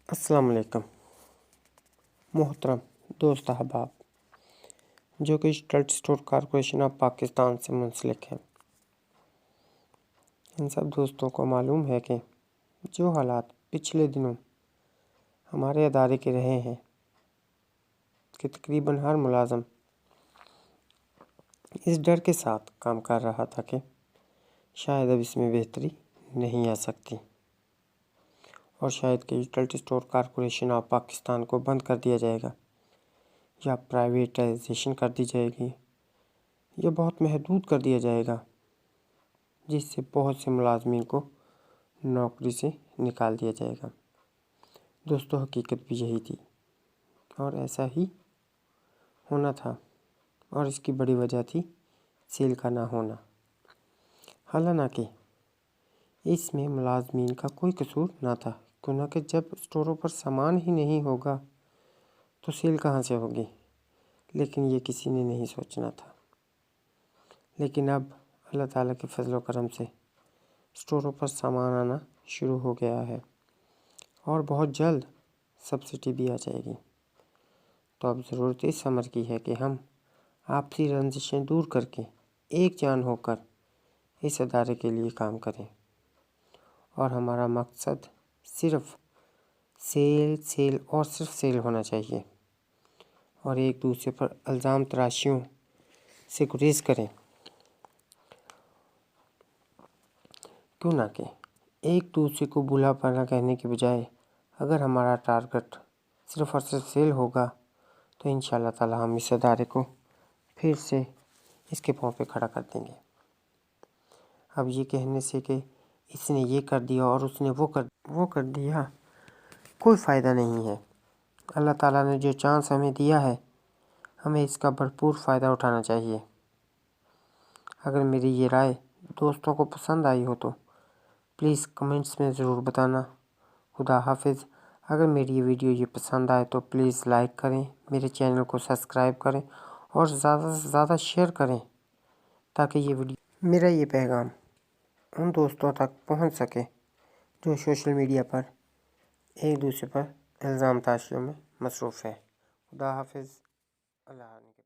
السلام علیکم محترم دوست احباب جو کہ trust store corporation of Pakistan سے منسلک ہیں۔ ان سب دوستوں کو معلوم ہے کہ جو حالات پچھلے دنوں ہمارے ادارے کے رہے ہیں کہ تقریباً ہر ملازم اس ڈر کے ساتھ کام کر رہا تھا کہ شاید اب اس میں بہتری نہیں آ سکتی اور شاید کہ trust store corporation of Pakistan کو بند کر دیا جائے گا یا پرائیویٹائزیشن کر دی جائے گی یا بہت محدود کر دیا جائے گا، جس سے بہت سے ملازمین کو نوکری سے نکال دیا جائے گا۔ دوستو، حقیقت بھی یہی تھی اور ایسا ہی ہونا تھا، اور اس کی بڑی وجہ تھی سیل کا نہ ہونا۔ حالانکہ اس میں ملازمین کا کوئی قصور نہ تھا، کیونکہ جب اسٹوروں پر سامان ہی نہیں ہوگا تو سیل کہاں سے ہوگی، لیکن یہ کسی نے نہیں سوچنا تھا۔ لیکن اب اللہ تعالیٰ کے فضل و کرم سے اسٹوروں پر سامان آنا شروع ہو گیا ہے اور بہت جلد سبسڈی بھی آ جائے گی۔ تو اب ضرورت اس امر کی ہے کہ ہم آپسی رنجشیں دور کر کے ایک جان ہو کر اس ادارے کے لیے کام کریں، اور ہمارا مقصد صرف سیل اور صرف سیل ہونا چاہیے، اور ایک دوسرے پر الزام تراشیوں سے گریز کریں۔ کیوں نہ کہ ایک دوسرے کو بھولا پڑنا کہنے کے بجائے اگر ہمارا ٹارگٹ صرف اور صرف سیل ہوگا تو انشاءاللہ تعالی ہم اس ادارے کو پھر سے اس کے پاؤں پہ کھڑا کر دیں گے۔ اب یہ کہنے سے کہ اس نے یہ کر دیا اور اس نے وہ کر دیا کوئی فائدہ نہیں ہے۔ اللہ تعالیٰ نے جو چانس ہمیں دیا ہے ہمیں اس کا بھرپور فائدہ اٹھانا چاہیے۔ اگر میری یہ رائے دوستوں کو پسند آئی ہو تو پلیز کمنٹس میں ضرور بتانا۔ خدا حافظ۔ اگر میری یہ ویڈیو پسند آئے تو پلیز لائک کریں، میرے چینل کو سبسکرائب کریں اور زیادہ سے زیادہ شیئر کریں تاکہ یہ ویڈیو میرا یہ پیغام ان دوستوں تک پہنچ سکے جو سوشل میڈیا پر ایک دوسرے پر الزام تراشیوں میں مصروف ہے۔ خدا حافظ۔ اللہ حافظ۔